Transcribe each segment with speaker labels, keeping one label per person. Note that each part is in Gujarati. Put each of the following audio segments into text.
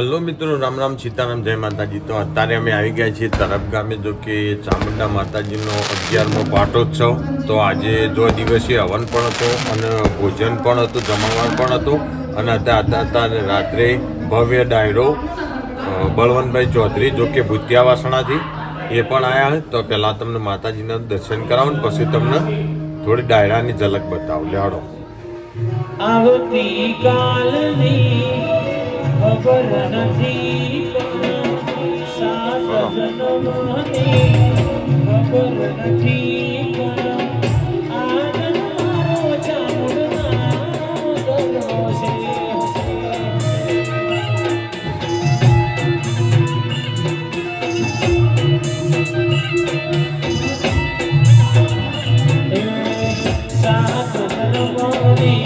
Speaker 1: હેલો મિત્રો, રામ રામ, સીતારામ, જય માતાજી। તો અત્યારે અમે આવી ગયા છીએ તરફ ગામે, જો કે ચામુંડા માતાજીનો 11મો પાટોત્સવ। તો આજે જો દિવસે હવન પણ હતો અને ભોજન પણ હતું, જમણવાર પણ હતું। અને અત્યારે રાત્રે ભવ્ય ડાયરો બળવંતભાઈ ચૌધરી, જો કે ભૂતિયા વાસણાથી, એ પણ આવ્યા છે। તો પહેલાં તમને માતાજીના દર્શન કરાવું ને પછી તમને થોડી ડાયરાની ઝલક બતાવું। લેહાડો
Speaker 2: આવતી કાલની ખબર નથી, પણ સાત જન્મની ખબર નથી, પણ આનંદ મારો ચામુંડાનો ગરવો છે। સાત જન્મની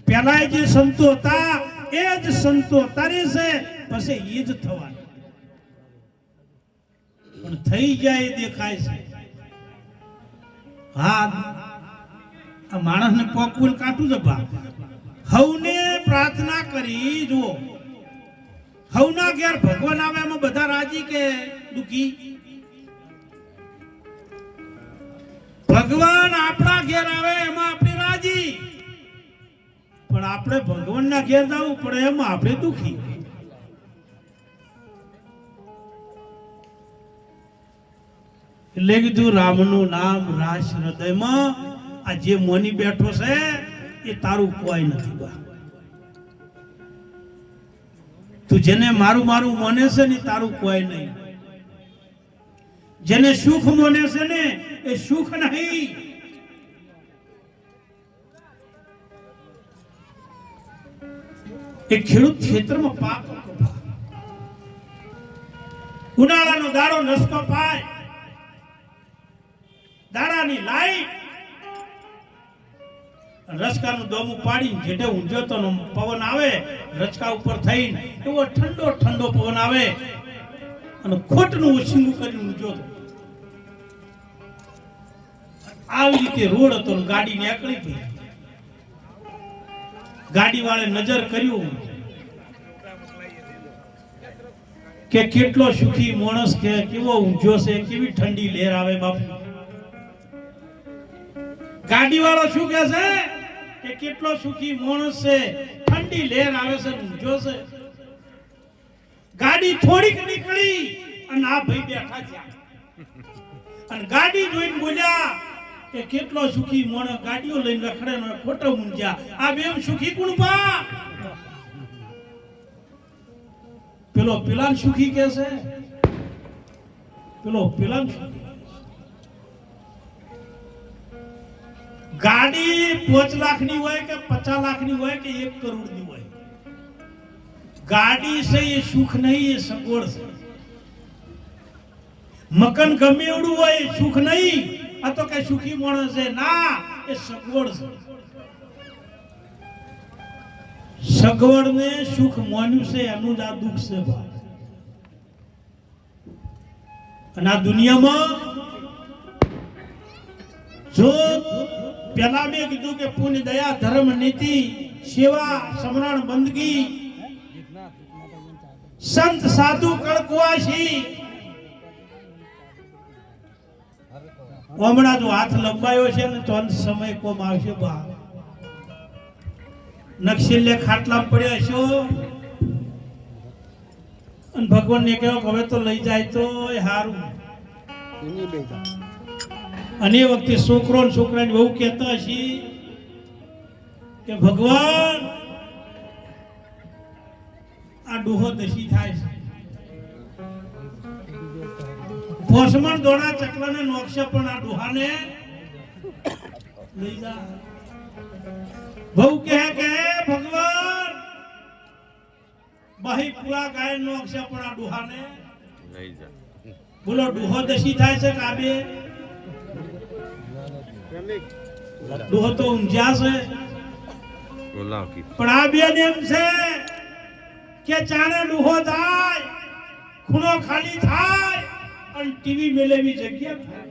Speaker 2: પહેલા જે સંતો હતા એ જ સંતો તારે છે, પછી એ જ થવાનું, પણ થઈ જાય દેખાય છે। હા, આ માણસને પોકુલ કાઢું છે બા, હવને પ્રાર્થના કરી જુઓ, હવના ઘેર ભગવાન આવે એમાં બધા રાજી કે દુખી? ભગવાન આપણા ઘેર આવે એમાં આપણે રાજી, પણ આપણે ભગવાનના ઘેર જવું પડે એમાં આપણે દુખી। એટલે કીધું રામનું નામ રાસ હૃદયમાં, આ જે મોની બેઠો છે એ તારું કોઈ નથી બા। તું જેને મારું મારું મોને છે ને તારું કોઈ નહીં, જેને સુખ મોને છે ને એ સુખ નહીં। એ ખેડૂત ખેતરમાં પાક ઉનાળાનો દાડો નસકો પાય, દાડાની લાઈટ રચકાનું દોમું પાડીને જેટે ઊંઝો તો પવન આવે રચકા ઉપર થઈને એવો ઠંડો ઠંડો પવન આવે અને ખોટનું ઓછીંગું કરીને ઊંઝો તો આવી રીતે રોડ હતો ને ગાડી નીકળી ગઈ. ગાડી વાળે નજર કર્યું કે કેટલો સુખી માણસ, કે કેવો ઊંઝો છે, કેવી ઠંડી લહેર આવે બાપુ. ગાડી વાળો શું કહે છે કે કેટલો સુખી માણસ છે, ઠંડી લહેર આવે છે, ઊંઝો છે. ગાડી થોડીક નીકળી અને આ ભાઈ બેઠા છે અને ગાડી જોઈને બોલ્યા કે કેટલો સુખી માણસ, ગાડીઓ લઈને રખડે ને ખોટો મૂંઝ્યા. આ બેમ સુખી કોણ બા? પેલો પેલા સુખી કે છે, પેલો પેલા સુખી. ગાડી 5 લાખની હોય કે 50 લાખની હોય કે 1 કરોડની હોય, ગાડી છે એ સુખ નહીં, એ સગવડ છે. મકાન ગમે એવડું હોય એ સુખ નહીં, આ તો કઈ સુખી માણસ છે ના, એ સગવડ છે. સગવડ ને સુખ માન્યું છે એનું જ આ દુઃખ છે ભાઈ. અને આ દુનિયામાં જો પેલા મેં કીધું કે પુણ્ય, દયા, ધર્મ, નીતિ, સેવા, સમરણ, બંદગી, સંત સાધુ કળકુવાસી, હમણાં જો હાથ લંબાયો છે ને તો અંત સમય કોમ આવશે બા. નકશીલે ખાટલા પડ્યા છો અને ભગવાન ને કહો હવે તો લઈ જાય તો હારું. અને એ વખતે છોકરો ને છોકરાની બહુ કહેતા હશે કે ભગવાન આ ડોહો દશી થાય છે, પોસમણ દોડા ચકલાને નોકશે પણ આ ડોહાને લઈ જા. બહુ કહે કે ભગવાન બાહી પૂરા ગાય નોકશે પણ આ ડોહાને લઈ જા. બોલો ડોહો દશી થાય છે કે આ બે? ડોહો તો ઊંઝ્યા છે પણ આ બે એમ છે કે જાણે ડોહો જાય, ખૂણો ખાલી થાય અને ટીવી મેલેવી જગ્યા.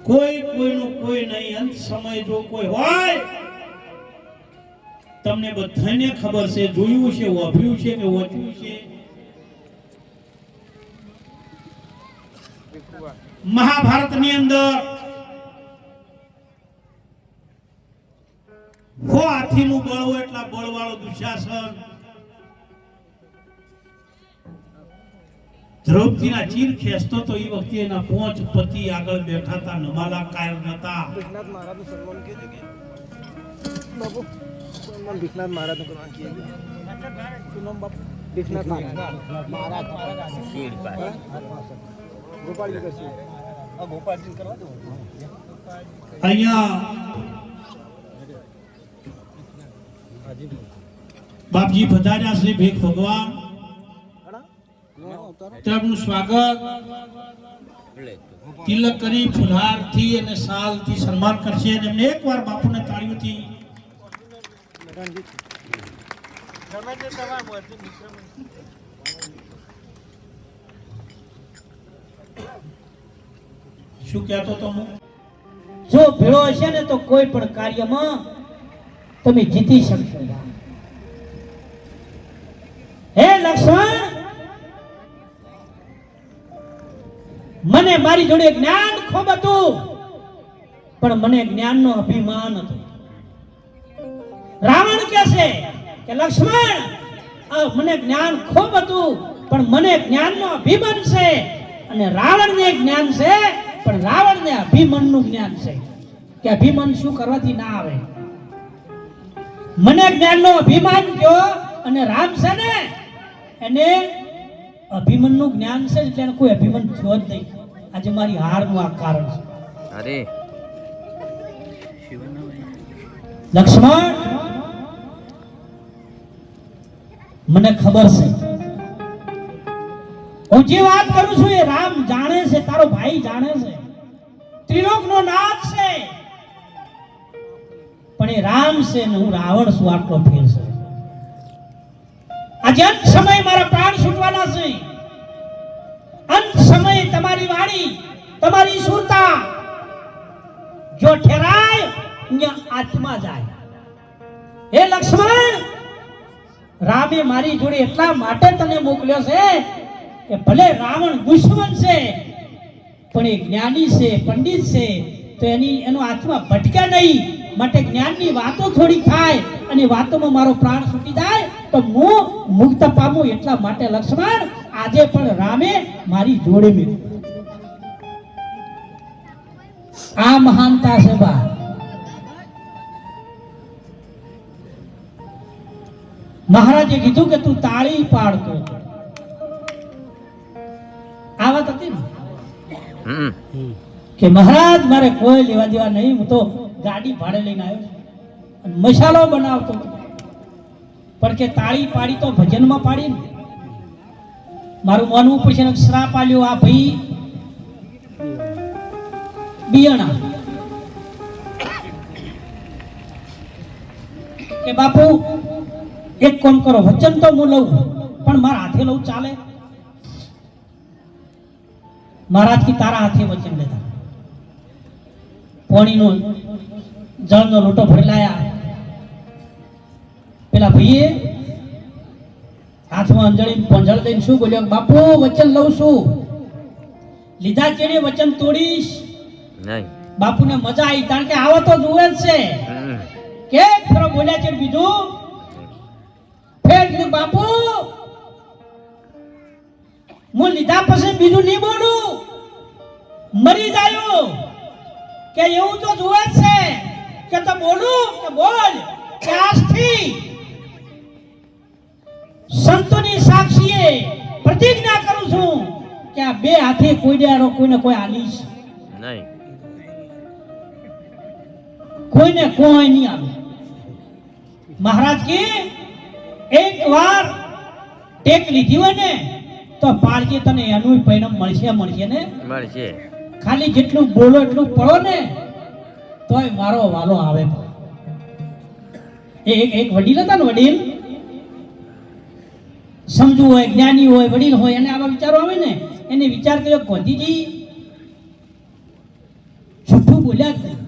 Speaker 2: કોઈ કોઈનું કોઈ નહીં. અંત સમય જો કોઈ હોય, તમને બધાને ખબર છે, જોયું છે, વાભર્યું છે કે વાંચ્યું છે. મહાભારતની અંદર હાથીનું બળ હોય એટલા બળવાળો દુશાસન દ્રૌપદીના ચીર ખેંચતો તો એ વખતે એના 5 પતિ આગળ બેઠા હતા, નમાલા કાયર નતા.
Speaker 3: વિશ્વનાથ મહારાજનું સન્માન કીધું કે બાપુ સન્માન વિશ્વનાથ મહારાજનું કરવાનું કીધું. શું નામ બાપુ? વિશ્વનાથ મહારાજ. ગોપાલજી કરશે. ગોપાલજી કરવા દો.
Speaker 2: અહીંયા બાપજી પધાર્યા શ્રી ભીખ ભગવાન, તેમનું સ્વાગત તિલક કરી ફુલહારથી અને શાલથી સન્માન કરશે. અને એમને એકવાર બાપુને તાળીઓથી શું કહેતો તો હું?
Speaker 4: જો ભેળો હશે ને તો કોઈ પણ કાર્યમાં તમે જીતી શકશો. હે લક્ષ્મણ, મને મારી જોડે જ્ઞાન ખૂબ હતું પણ મને જ્ઞાનનો અભિમાન હતો. રાવણ કહે છે કે લક્ષ્મણ, મને જ્ઞાન ખૂબ હતું પણ મને જ્ઞાનનો અભિમાન છે. અને રાવણને જ્ઞાન છે પણ રાવણને અભિમાનનું જ્ઞાન છે કે અભિમાન શું કરવાથી ના આવે. મને જ્ઞાનનો અભિમાન કયો અને રામ છે ને એને અભિમાનનું જ્ઞાન છે એટલે એને કોઈ અભિમાન થયો જ નહીં. આજે મારી હારનું આ કારણ છે.
Speaker 3: અરે
Speaker 4: લક્ષ્મણ, મને ખબર છે હું જે વાત કરું છું એ રામ જાણે છે, તારો ભાઈ જાણે છે, ત્રિલોકનો નાથ છે, પણ એ રામ છે ને હું રાવણ છું, આટલો ફેર છે. આજે અંત સમય મારા પ્રાણ છૂટવાના છે. અંત સમય તમારી વાણી, તમારી સુરતા જો ઠેરાય ત્યાં આત્મા જાય. હે લક્ષ્મણ, રામે મારી જોડે એટલા માટે તને મોકલ્યો છે કે ભલે રાવણ દુશ્મન છે પણ એ જ્ઞાની છે, પંડિત છે, તો એનો આત્મા ભટકે નહીં. માટે જ્ઞાનની વાતો થોડી થાય અને વાતોમાં મારો પ્રાણ છૂટી જાય તો હું મુક્ત પામું. એટલા માટે લક્ષ્મણ આજે પણ રામે મારી જોડે મેળવી. આ મહાનતા છે બા. મહારાજે કીધું કે તું તાળી પાડતો. આ વાત હતી ને કે મહારાજ મારે કોઈ લેવા દેવા નહીં, હું તો ગાડી ભાડે લઈને આવ્યો અને મસાલો બનાવતો હતો. પણ કે તાળી પાડી તો ભજનમાં પાડી ને. મારું માનવું પડશે ને શ્રાપ આલ્યો આ ભાઈ બિયાણા કે બાપુ એક કામ કરો, વચન તો હું લઉં પણ મારા હાથે લઉં ચાલે? મહારાજ કી તારા હાથે વચન લેતા. પાણીનો જળનો લોટો ભરી લાયા. પેલા ભાઈએ હાથમાં અંજળી પંજળ દઈને શું બોલ્યો, બાપુ વચન લઉં છું. લીધા ચેડે વચન તોડીશ નહીં. બાપુને મજા આવી, કારણ કે આવો તો જુએ જ છે કે ફેરો બોલ્યા છે. બીજું ફેર કીધું, બાપુ હું લીધા પછી બીજું નહીં બોલું, મરી જાયો. કે એવું તો જુએ જ છે કે તો બોલું કે બોલ કે આજથી સંતોની સાક્ષીએ પ્રતિજ્ઞા કરું છું કે આ બે હાથે કોઈ દેરો કોઈને કોઈ આલીશ નહીં, કોઈને કોઈ નહીં આવે. મહારાજ કે એક વાર ટેક લીધી હોય ને તો પાળજી તને એનું પરિણામ મળશે ને મળશે. ખાલી જેટલું બોલો એટલું પડો ને તોય મારો વાલો આવે. એક વડીલ હતા ને, વડીલ સમજુ હોય, જ્ઞાની હોય, વડીલ હોય, અને આવા વિચારો આવે ને એને વિચાર કર્યો ગાંધીજી જૂઠું બોલ્યા જ નહીં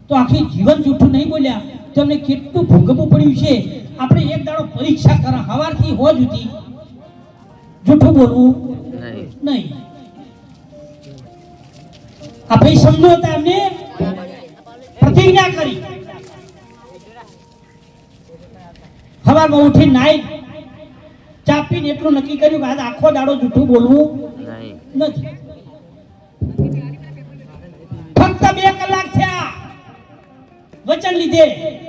Speaker 4: તો આખી જીવન જૂઠું નહીં બોલ્યા તો એમને કેટલું ભોગવવું પડ્યું છે. આપણે એક દાડો પરીક્ષા કરા સવારથી હોજ સુધી જૂઠું બોલવું નહીં. આ ભાઈ સમજો હતા, એમને પ્રતિજ્ઞા કરી. સવારમાં ઉઠી નાઈ ચા પીને એટલું નક્કી કર્યું કે આજે આખો દાડો જૂઠું બોલવું નથી. ફક્ત 2 કલાક થયા વચન લીધે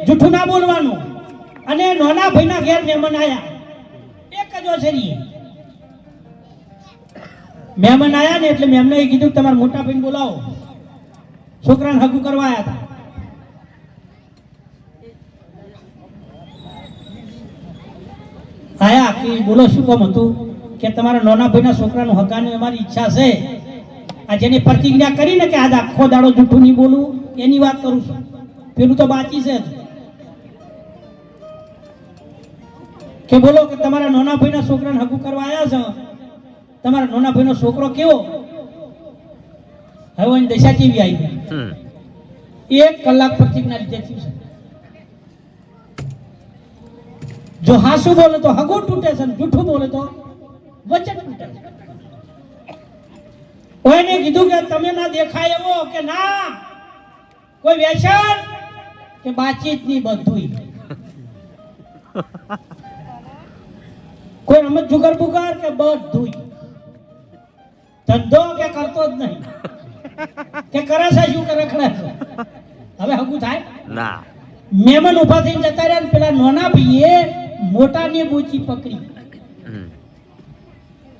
Speaker 4: જૂઠું ના બોલવાનું. અને નાના ભાઈના ઘેર મહેમાન આયા, એક જ ઓસરી મહેમાન આયા ને એટલે મેમને કીધું તમારા મોટા ભાઈને બોલાવો, છોકરાને હગું કરવા આયા હતા. આયા કે બોલો શું કામ હતું? કે તમારા નાના ભાઈના છોકરાનું હગાની અમારી ઈચ્છા છે. આ જેની પ્રતિજ્ઞા કરીને કે આજ આખો દાડો જૂઠું નહીં બોલું એની વાત કરું છું, પેલું તો બાકી છે જ. કે બોલો કે તમારા નાના ભાઈના છોકરાને હગું કરવા આવ્યા છો, તમારા નાના ભાઈનો છોકરો કેવો? હવે એની દશા કેવી આવી? 1 કલાક પ્રતિજ્ઞા લીધે થયું છે. જો હાસું બોલે તો હગું તૂટે છે, જૂઠું બોલે તો વચન તૂટે છે. કોઈને કીધું કે તમે ના દેખાય એવો કે ના કોઈ વ્યસન કે બાતચીત ની બધું, કોઈ રમત જુગાર બુગાર કે બધું, ધંધો કે કરતો જ નહીં કે કરે છે શું કરે ખડે છે. હવે હગું થાય ના. મહેમાન ઉભા થઈને જતા રહ્યા, પેલા નાના ભાઈએ મોટાની બૂચી પકડી.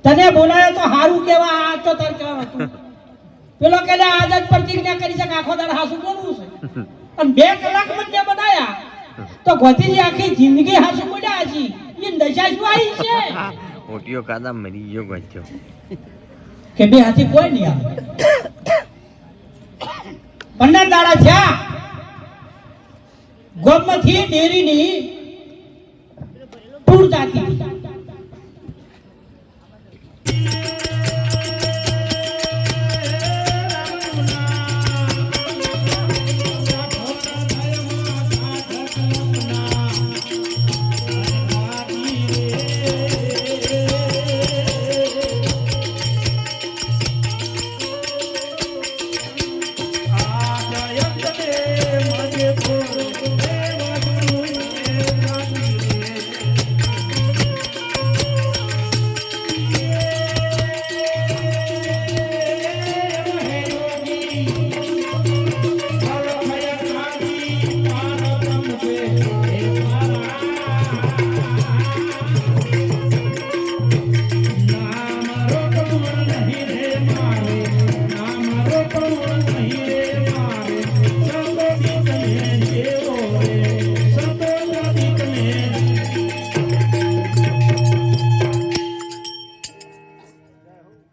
Speaker 4: તને બોલાયો તો હારું કેવા, આ તો તાર કેવા હતું. પેલો કે આજ જ પ્રતિજ્ઞા કરી છે કે આખો દાડો હાસું બોલવું છે. અને 2 કલાક મને બનાયા તો ગોતીજી આખી જિંદગી હાસુ બોલ્યા છે એ દશા શું આવી છે
Speaker 5: ઓટીઓ કાદા મરી ગયો ગચ્યો
Speaker 4: કે બે હાથી કોઈ નહીં આવે 15 દાડા થયા ગોમમાંથી ડેરીની ટૂર જાતી હતી.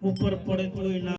Speaker 2: ઉપર પડે તોય ના